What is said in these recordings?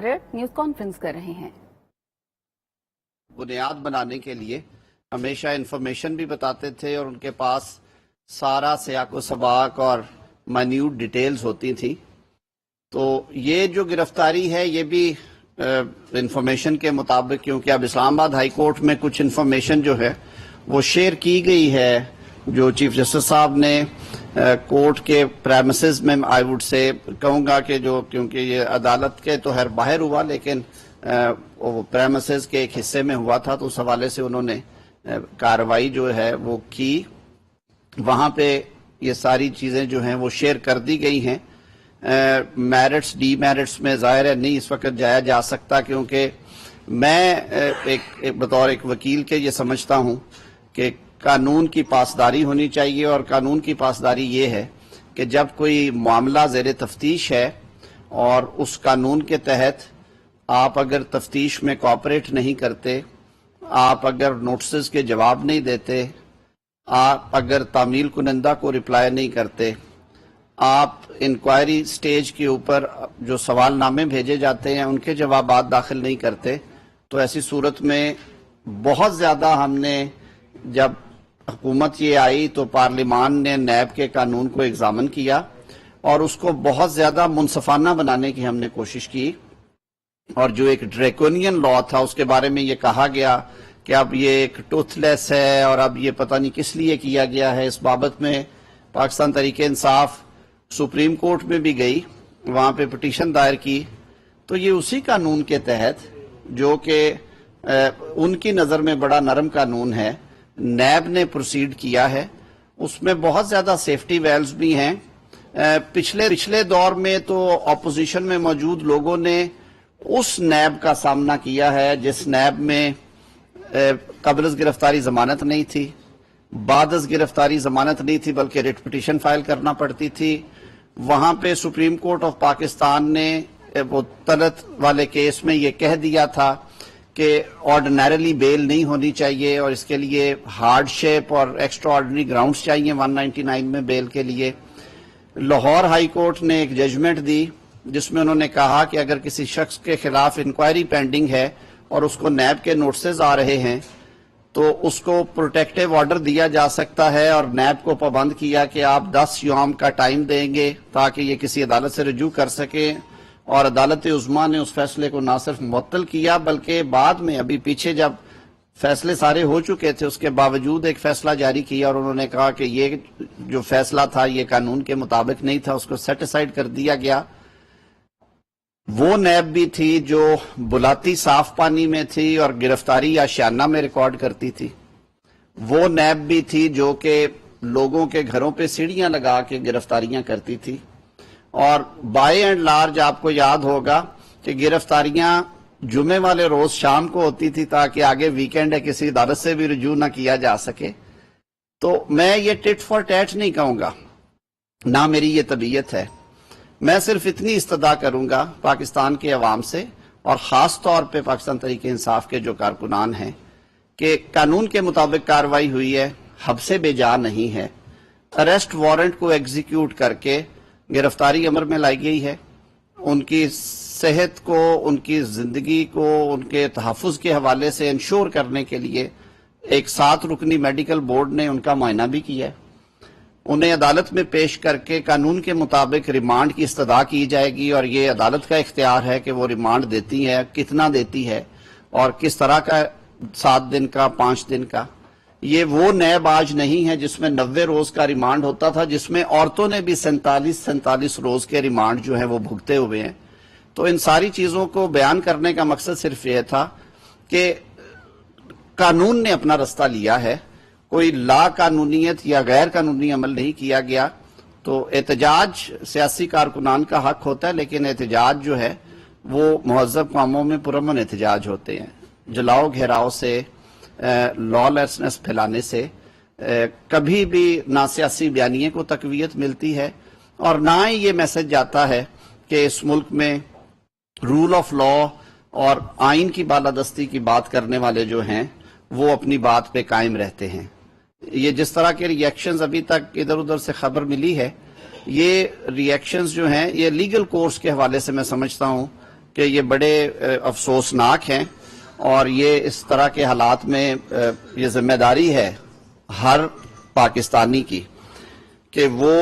News conference کر رہے ہیں۔ بنیاد بنانے کے لیے ہمیشہ انفارمیشن بھی بتاتے تھے اور ان کے پاس سارا سیاق و سباق اور مائنیوٹ ڈیٹیلز ہوتی تھی۔ تو یہ جو گرفتاری ہے یہ بھی انفارمیشن کے مطابق، کیونکہ اب اسلام آباد ہائی کورٹ میں کچھ انفارمیشن جو ہے وہ شیئر کی گئی ہے جو چیف جسٹس صاحب نے کورٹ کے پریمسز میں، آئی وڈ سے کہوں گا کہ جو، کیونکہ یہ عدالت کے تو باہر ہوا لیکن وہ پریمسز کے ایک حصے میں ہوا تھا، تو اس حوالے سے انہوں نے کارروائی جو ہے وہ کی۔ وہاں پہ یہ ساری چیزیں جو ہیں وہ شیئر کر دی گئی ہیں۔ میرٹس ڈی میرٹس میں ظاہر ہے نہیں اس وقت جایا جا سکتا، کیونکہ میں بطور ایک وکیل کے یہ سمجھتا ہوں کہ قانون کی پاسداری ہونی چاہیے، اور قانون کی پاسداری یہ ہے کہ جب کوئی معاملہ زیر تفتیش ہے اور اس قانون کے تحت آپ اگر تفتیش میں کوآپریٹ نہیں کرتے، آپ اگر نوٹسز کے جواب نہیں دیتے، آپ اگر تعمیل کنندہ کو رپلائی نہیں کرتے، آپ انکوائری سٹیج کے اوپر جو سوال نامے بھیجے جاتے ہیں ان کے جوابات داخل نہیں کرتے، تو ایسی صورت میں بہت زیادہ ہم نے، جب حکومت یہ آئی تو پارلیمان نے نیب کے قانون کو ایگزامن کیا اور اس کو بہت زیادہ منصفانہ بنانے کی ہم نے کوشش کی، اور جو ایک ڈریکونین لا تھا اس کے بارے میں یہ کہا گیا کہ اب یہ ایک ٹوتھ لیس ہے اور اب یہ پتہ نہیں کس لیے کیا گیا ہے۔ اس بابت میں پاکستان تحریک انصاف سپریم کورٹ میں بھی گئی، وہاں پہ پٹیشن دائر کی، تو یہ اسی قانون کے تحت جو کہ ان کی نظر میں بڑا نرم قانون ہے، نیب نے پروسیڈ کیا ہے۔ اس میں بہت زیادہ سیفٹی ویلز بھی ہیں۔ پچھلے دور میں تو اپوزیشن میں موجود لوگوں نے اس نیب کا سامنا کیا ہے جس نیب میں قبل از گرفتاری ضمانت نہیں تھی، بعد از گرفتاری ضمانت نہیں تھی بلکہ ریٹ پٹیشن فائل کرنا پڑتی تھی۔ وہاں پہ سپریم کورٹ آف پاکستان نے وہ طلعت والے کیس میں یہ کہہ دیا تھا کہ آرڈینریلی بیل نہیں ہونی چاہیے اور اس کے لیے ہارڈ شیپ اور ایکسٹرا آرڈینری گراؤنڈز چاہیے 199 میں بیل کے لیے۔ لاہور ہائی کورٹ نے ایک ججمنٹ دی جس میں انہوں نے کہا کہ اگر کسی شخص کے خلاف انکوائری پینڈنگ ہے اور اس کو نیب کے نوٹسز آ رہے ہیں تو اس کو پروٹیکٹیو آرڈر دیا جا سکتا ہے، اور نیب کو پابند کیا کہ آپ 10 یوم کا ٹائم دیں گے تاکہ یہ کسی عدالت سے رجوع کر سکیں، اور عدالت عظمیٰ نے اس فیصلے کو نہ صرف معطل کیا بلکہ بعد میں ابھی پیچھے جب فیصلے سارے ہو چکے تھے اس کے باوجود ایک فیصلہ جاری کیا، اور انہوں نے کہا کہ یہ جو فیصلہ تھا یہ قانون کے مطابق نہیں تھا، اس کو سیٹ اسائڈ کر دیا گیا۔ وہ نیب بھی تھی جو بلاتی صاف پانی میں تھی اور گرفتاری آشیانہ میں ریکارڈ کرتی تھی۔ وہ نیب بھی تھی جو کہ لوگوں کے گھروں پہ سیڑھیاں لگا کے گرفتاریاں کرتی تھی، اور بائی اینڈ لارج آپ کو یاد ہوگا کہ گرفتاریاں جمعے والے روز شام کو ہوتی تھی تاکہ آگے ویکینڈ ہے کسی عدالت سے بھی رجوع نہ کیا جا سکے۔ تو میں یہ ٹٹ فار ٹیٹ نہیں کہوں گا، نہ میری یہ طبیعت ہے۔ میں صرف اتنی استدعا کروں گا پاکستان کے عوام سے، اور خاص طور پہ پاکستان تحریک انصاف کے جو کارکنان ہیں، کہ قانون کے مطابق کارروائی ہوئی ہے، حبس بے جا نہیں ہے۔ اریسٹ وارنٹ کو ایگزیکیوٹ کر کے گرفتاری عمل میں لائی گئی ہے، ان کی صحت کو، ان کی زندگی کو، ان کے تحفظ کے حوالے سے انشور کرنے کے لیے ایک 7 رکنی میڈیکل بورڈ نے ان کا معائنہ بھی کیا ہے۔ انہیں عدالت میں پیش کر کے قانون کے مطابق ریمانڈ کی استدعا کی جائے گی، اور یہ عدالت کا اختیار ہے کہ وہ ریمانڈ دیتی ہے، کتنا دیتی ہے اور کس طرح کا، 7 دن کا، 5 دن کا۔ یہ وہ نیب آج نہیں ہے جس میں 90 روز کا ریمانڈ ہوتا تھا، جس میں عورتوں نے بھی 47 روز کے ریمانڈ جو ہیں وہ بھگتے ہوئے ہیں۔ تو ان ساری چیزوں کو بیان کرنے کا مقصد صرف یہ تھا کہ قانون نے اپنا رستہ لیا ہے، کوئی لا قانونیت یا غیر قانونی عمل نہیں کیا گیا۔ تو احتجاج سیاسی کارکنان کا حق ہوتا ہے، لیکن احتجاج جو ہے وہ مہذب قوموں میں پرامن احتجاج ہوتے ہیں۔ جلاؤ گھیراؤ سے، لا لیسنس پھیلانے سے کبھی بھی نہ سیاسی بیانیے کو تقویت ملتی ہے اور نہ ہی یہ میسج جاتا ہے کہ اس ملک میں رول آف لا اور آئین کی بالادستی کی بات کرنے والے جو ہیں وہ اپنی بات پہ قائم رہتے ہیں۔ یہ جس طرح کے ریئیکشنز ابھی تک ادھر ادھر سے خبر ملی ہے، یہ ریئیکشنز جو ہیں یہ لیگل کورس کے حوالے سے میں سمجھتا ہوں کہ یہ بڑے افسوسناک ہیں، اور یہ اس طرح کے حالات میں یہ ذمہ داری ہے ہر پاکستانی کی کہ وہ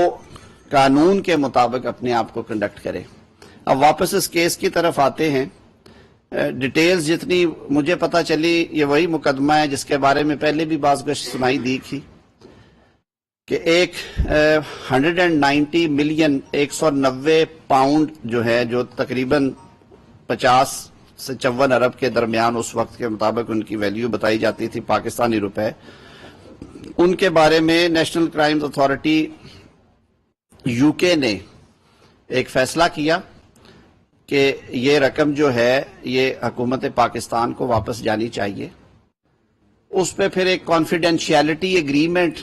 قانون کے مطابق اپنے آپ کو کنڈکٹ کرے۔ اب واپس اس کیس کی طرف آتے ہیں۔ ڈیٹیلز جتنی مجھے پتہ چلی، یہ وہی مقدمہ ہے جس کے بارے میں پہلے بھی بعض گشت سنائی دی تھی کہ ایک 190 ملین 190 پاؤنڈ جو ہے، جو تقریباً 50 سے 54 ارب کے درمیان اس وقت کے مطابق ان کی ویلیو بتائی جاتی تھی پاکستانی روپے، ان کے بارے میں نیشنل کرائمز اتھارٹی یو کے نے ایک فیصلہ کیا کہ یہ رقم جو ہے یہ حکومت پاکستان کو واپس جانی چاہیے۔ اس پہ پھر ایک کانفیڈینشیلٹی ایگریمنٹ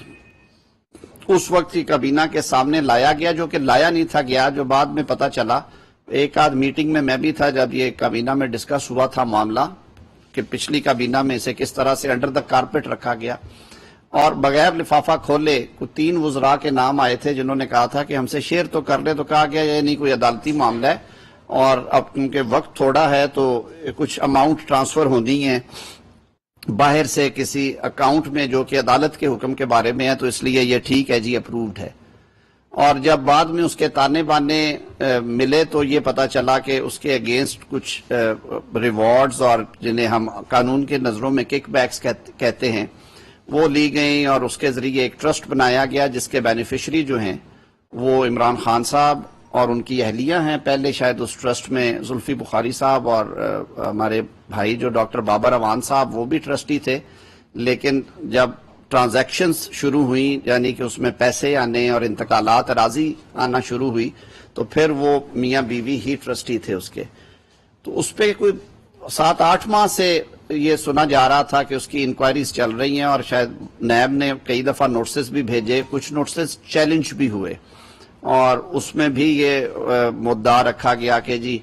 اس وقت کی کابینہ کے سامنے لایا گیا، جو کہ لایا نہیں تھا گیا، جو بعد میں پتا چلا۔ ایک آدھ میٹنگ میں بھی تھا جب یہ کابینہ میں ڈسکس ہوا تھا معاملہ کہ پچھلی کابینہ میں اسے کس طرح سے انڈر دا کارپیٹ رکھا گیا، اور بغیر لفافہ کھولے کوئی 3 وزراء کے نام آئے تھے جنہوں نے کہا تھا کہ ہم سے شیئر تو کر لیں، تو کہا گیا یہ نہیں کوئی عدالتی معاملہ ہے، اور اب کیونکہ وقت تھوڑا ہے تو کچھ اماؤنٹ ٹرانسفر ہونی ہے باہر سے کسی اکاؤنٹ میں جو کہ عدالت کے حکم کے بارے میں ہے، تو اس لیے یہ ٹھیک ہے جی، اپرووڈ ہے۔ اور جب بعد میں اس کے تانے بانے ملے تو یہ پتا چلا کہ اس کے اگینسٹ کچھ ریوارڈز، اور جنہیں ہم قانون کے نظروں میں کک بیکس کہتے ہیں، وہ لی گئیں، اور اس کے ذریعے ایک ٹرسٹ بنایا گیا جس کے بینیفیشری جو ہیں وہ عمران خان صاحب اور ان کی اہلیہ ہیں۔ پہلے شاید اس ٹرسٹ میں زلفی بخاری صاحب اور ہمارے بھائی جو ڈاکٹر بابر اوان صاحب وہ بھی ٹرسٹی تھے، لیکن جب ٹرانزیکشنز شروع ہوئیں، یعنی کہ اس میں پیسے آنے اور انتقالات اراضی آنا شروع ہوئی، تو پھر وہ میاں بیوی ہی ٹرسٹی تھے اس کے۔ تو اس پہ کوئی 7-8 ماہ سے یہ سنا جا رہا تھا کہ اس کی انکوائریز چل رہی ہیں، اور شاید نیب نے کئی دفعہ نوٹسز بھی بھیجے، کچھ نوٹسز چیلنج بھی ہوئے، اور اس میں بھی یہ مدعا رکھا گیا کہ جی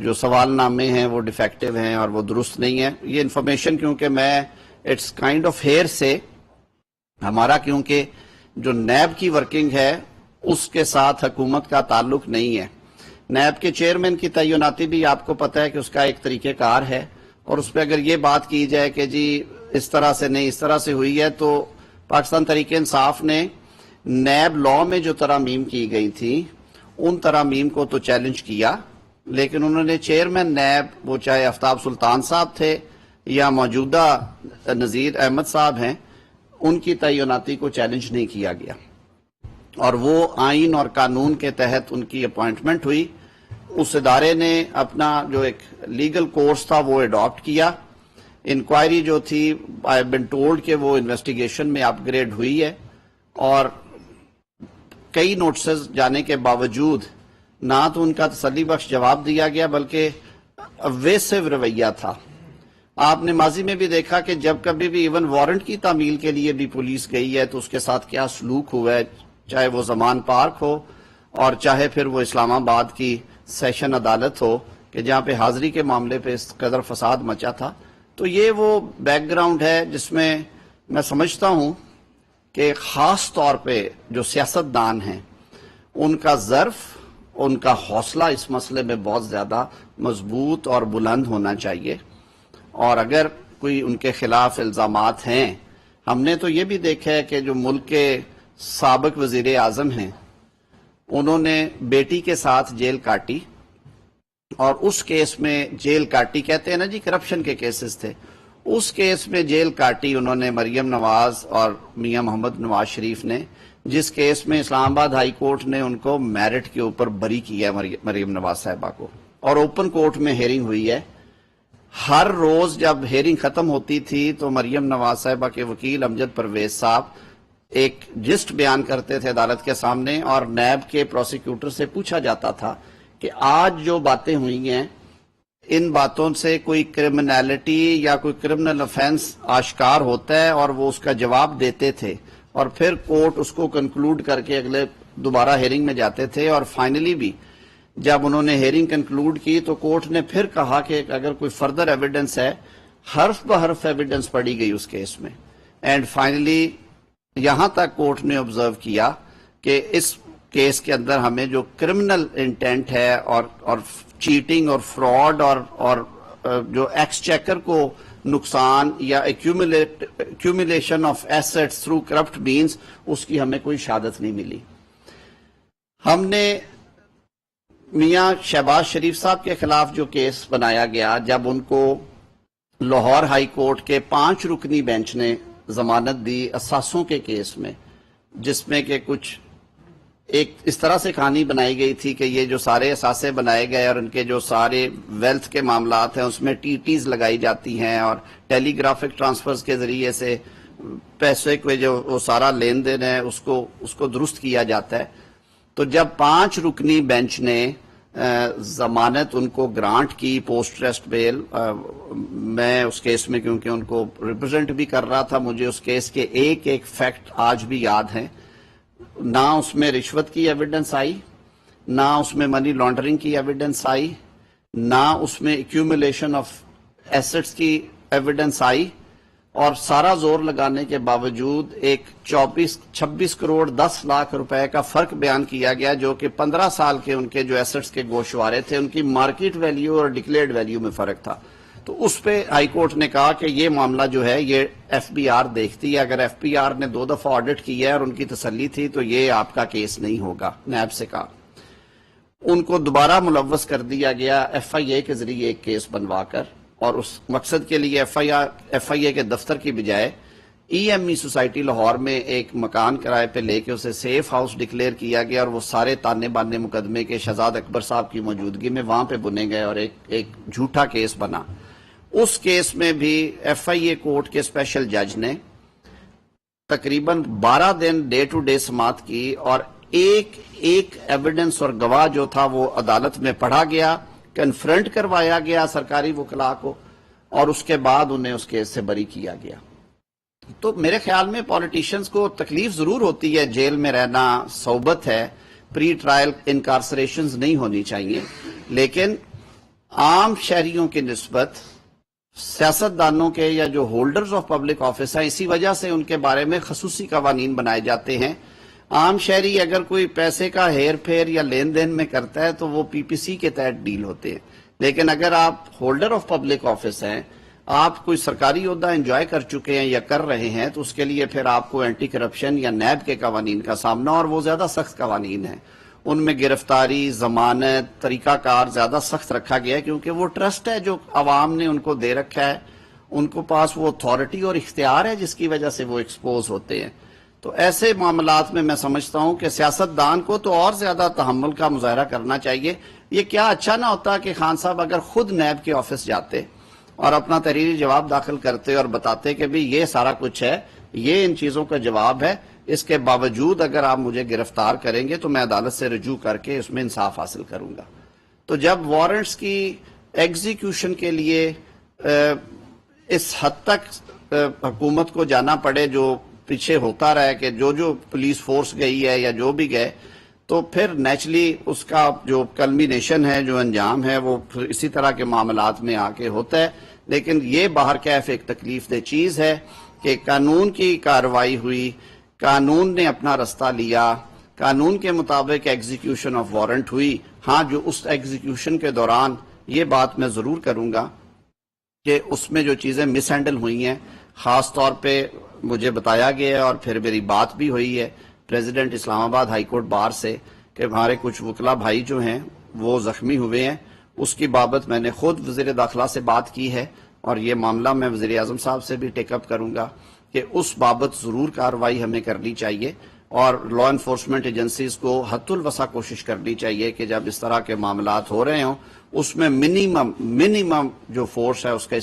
جو سوال نامے ہیں وہ ڈیفیکٹیو ہیں اور وہ درست نہیں ہیں۔ یہ انفارمیشن کیونکہ میں اٹس کائنڈ آف ہیئر سے، ہمارا کیونکہ جو نیب کی ورکنگ ہے اس کے ساتھ حکومت کا تعلق نہیں ہے۔ نیب کے چیئرمین کی تعیناتی بھی آپ کو پتہ ہے کہ اس کا ایک طریقہ کار ہے، اور اس پہ اگر یہ بات کی جائے کہ جی اس طرح سے نہیں اس طرح سے ہوئی ہے، تو پاکستان تحریک انصاف نے نیب لا میں جو ترامیم کی گئی تھی ان ترامیم کو تو چیلنج کیا، لیکن انہوں نے چیئرمین نیب، وہ چاہے آفتاب سلطان صاحب تھے یا موجودہ نذیر احمد صاحب ہیں، ان کی تعیناتی کو چیلنج نہیں کیا گیا، اور وہ آئین اور قانون کے تحت ان کی اپوائنٹمنٹ ہوئی۔ اس ادارے نے اپنا جو ایک لیگل کورس تھا وہ اڈاپٹ کیا۔ انکوائری جو تھی آئی بین ٹولڈ کہ وہ انویسٹیگیشن میں اپ گریڈ ہوئی ہے، اور کئی نوٹسز جانے کے باوجود نہ تو ان کا تسلی بخش جواب دیا گیا بلکہ اویسو رویہ تھا۔ آپ نے ماضی میں بھی دیکھا کہ جب کبھی بھی ایون وارنٹ کی تعمیل کے لیے بھی پولیس گئی ہے تو اس کے ساتھ کیا سلوک ہوا ہے، چاہے وہ زمان پارک ہو اور چاہے پھر وہ اسلام آباد کی سیشن عدالت ہو کہ جہاں پہ حاضری کے معاملے پہ اس قدر فساد مچا تھا۔ تو یہ وہ بیک گراؤنڈ ہے جس میں میں سمجھتا ہوں کہ خاص طور پہ جو سیاستدان ہیں ان کا ظرف، ان کا حوصلہ اس مسئلے میں بہت زیادہ مضبوط اور بلند ہونا چاہیے، اور اگر کوئی ان کے خلاف الزامات ہیں، ہم نے تو یہ بھی دیکھا ہے کہ جو ملک کے سابق وزیر اعظم ہیں انہوں نے بیٹی کے ساتھ جیل کاٹی، اور اس کیس میں جیل کاٹی، کہتے ہیں نا جی کرپشن کے کیسز تھے، اس کیس میں جیل کاٹی انہوں نے مریم نواز اور میاں محمد نواز شریف نے، جس کیس میں اسلام آباد ہائی کورٹ نے ان کو میرٹ کے اوپر بری کیا ہے مریم نواز صاحبہ کو، اور اوپن کورٹ میں ہیرنگ ہوئی ہے۔ ہر روز جب ہیرنگ ختم ہوتی تھی تو مریم نواز صاحبہ کے وکیل امجد پرویز صاحب ایک جسٹ بیان کرتے تھے عدالت کے سامنے، اور نیب کے پروسیکیوٹر سے پوچھا جاتا تھا کہ آج جو باتیں ہوئی ہیں ان باتوں سے کوئی کرمنالٹی یا کوئی کرمنل افینس آشکار ہوتا ہے، اور وہ اس کا جواب دیتے تھے، اور پھر کورٹ اس کو کنکلوڈ کر کے اگلے دوبارہ ہیرنگ میں جاتے تھے، اور فائنلی بھی جب انہوں نے ہیرنگ کنکلوڈ کی تو کورٹ نے پھر کہا کہ اگر کوئی فردر ایویڈنس ہے، حرف بحرف ایویڈنس پڑی گئی اس کیس میں، اینڈ فائنلی یہاں تک کورٹ نے آبزرو کیا کہ اس کیس کے اندر ہمیں جو کرمنل انٹینٹ ہے اور چیٹنگ اور فراڈ اور جو ایکسچیکر کو نقصان یا accumulation of assets through corrupt means, اس کی ہمیں کوئی شہادت نہیں ملی. ہم نے میاں شہباز شریف صاحب کے خلاف جو کیس بنایا گیا، جب ان کو لاہور ہائی کورٹ کے 5 رکنی بینچ نے ضمانت دی اثاثوں کے کیس میں، جس میں کہ کچھ ایک اس طرح سے کہانی بنائی گئی تھی کہ یہ جو سارے اثاثے بنائے گئے اور ان کے جو سارے ویلتھ کے معاملات ہیں اس میں ٹیز لگائی جاتی ہیں اور ٹیلی گرافک ٹرانسفرز کے ذریعے سے پیسے کو جو وہ سارا لین دین ہے اس کو درست کیا جاتا ہے. تو جب 5 رکنی بینچ نے ضمانت ان کو گرانٹ کی پوسٹ ریسٹ بیل، میں اس کیس میں کیونکہ ان کو ریپرزینٹ بھی کر رہا تھا، مجھے اس کیس کے ایک فیکٹ آج بھی یاد ہیں. نہ اس میں رشوت کی ایویڈنس آئی، نہ اس میں منی لانڈرنگ کی ایویڈنس آئی، نہ اس میں ایکیومولیشن آف ایسٹس کی ایویڈنس آئی، اور سارا زور لگانے کے باوجود ایک 26 کروڑ 10 لاکھ روپے کا فرق بیان کیا گیا، جو کہ 15 سال کے ان کے جو ایسٹس کے گوشوارے تھے ان کی مارکیٹ ویلیو اور ڈکلیئرڈ ویلیو میں فرق تھا. تو اس پہ ہائی کورٹ نے کہا کہ یہ معاملہ جو ہے یہ ایف بی آر دیکھتی ہے، اگر ایف بی آر نے 2 دفعہ آڈٹ کیا ہے اور ان کی تسلی تھی تو یہ آپ کا کیس نہیں ہوگا. نیب سے کہا ان کو دوبارہ ملوث کر دیا گیا ایف آئی اے کے ذریعے ایک کیس بنوا کر، اور اس مقصد کے لیے ایف آئی اے کے دفتر کی بجائے E M E society Lahore میں ایک مکان کرائے پہ لے کے اسے سیف ہاؤس ڈکلیئر کیا گیا، اور وہ سارے تانے بانے مقدمے کے شہزاد اکبر صاحب کی موجودگی میں وہاں پہ بنے گئے اور ایک جھوٹا کیس بنا. اس کیس میں بھی ایف آئی اے کورٹ کے اسپیشل جج نے تقریباً 12 دن ڈے ٹو ڈے سماعت کی، اور ایک ایویڈنس اور گواہ جو تھا وہ عدالت میں پڑھا گیا، کنفرنٹ کروایا گیا سرکاری وکلاء کو، اور اس کے بعد انہیں اس کیس سے بری کیا گیا. تو میرے خیال میں پولیٹیشنز کو تکلیف ضرور ہوتی ہے، جیل میں رہنا صعوبت ہے، پری ٹرائل انکارسریشنز نہیں ہونی چاہیے، لیکن عام شہریوں کی نسبت سیاست دانوں کے یا جو ہولڈرز آف پبلک آفس ہیں، اسی وجہ سے ان کے بارے میں خصوصی قوانین بنائے جاتے ہیں. عام شہری اگر کوئی پیسے کا ہیر پھیر یا لین دین میں کرتا ہے تو وہ پی پی سی کے تحت ڈیل ہوتے ہیں، لیکن اگر آپ ہولڈر آف پبلک آفس ہیں، آپ کوئی سرکاری عہدہ انجوائے کر چکے ہیں یا کر رہے ہیں، تو اس کے لیے پھر آپ کو اینٹی کرپشن یا نیب کے قوانین کا سامنا، اور وہ زیادہ سخت قوانین ہیں. ان میں گرفتاری، ضمانت، طریقہ کار زیادہ سخت رکھا گیا ہے، کیونکہ وہ ٹرسٹ ہے جو عوام نے ان کو دے رکھا ہے، ان کو پاس وہ اتھارٹی اور اختیار ہے جس کی وجہ سے وہ ایکسپوز ہوتے ہیں. تو ایسے معاملات میں سمجھتا ہوں کہ سیاستدان کو تو اور زیادہ تحمل کا مظاہرہ کرنا چاہیے. یہ کیا اچھا نہ ہوتا کہ خان صاحب اگر خود نیب کے آفس جاتے اور اپنا تحریری جواب داخل کرتے اور بتاتے کہ بھی یہ سارا کچھ ہے، یہ ان چیزوں کا جواب ہے، اس کے باوجود اگر آپ مجھے گرفتار کریں گے تو میں عدالت سے رجوع کر کے اس میں انصاف حاصل کروں گا. تو جب وارنٹس کی ایگزیکیوشن کے لیے اس حد تک حکومت کو جانا پڑے، جو پیچھے ہوتا رہا ہے کہ جو پولیس فورس گئی ہے یا جو بھی گئے، تو پھر نیچرلی اس کا جو کلمینیشن ہے، جو انجام ہے، وہ پھر اسی طرح کے معاملات میں آ کے ہوتا ہے. لیکن یہ باہر کیف ایک تکلیف دہ چیز ہے کہ قانون کی کارروائی ہوئی، قانون نے اپنا رستہ لیا، قانون کے مطابق ایگزیکیوشن آف وارنٹ ہوئی. ہاں، جو اس ایگزیکیوشن کے دوران یہ بات میں ضرور کروں گا کہ اس میں جو چیزیں مس ہینڈل ہوئی ہیں، خاص طور پہ مجھے بتایا گیا ہے اور پھر میری بات بھی ہوئی ہے پریزیڈنٹ اسلام آباد ہائی کورٹ بار سے کہ ہمارے کچھ وکلا بھائی جو ہیں وہ زخمی ہوئے ہیں. اس کی بابت میں نے خود وزیر داخلہ سے بات کی ہے، اور یہ معاملہ میں وزیر اعظم صاحب سے بھی ٹیک اپ کروں گا کہ اس بابت ضرور کارروائی ہمیں کرنی چاہیے، اور لا انفورسمنٹ ایجنسیز کو حد الوسع کوشش کرنی چاہیے کہ جب اس طرح کے معاملات ہو رہے ہوں اس میں منیمم جو فورس ہے اس کا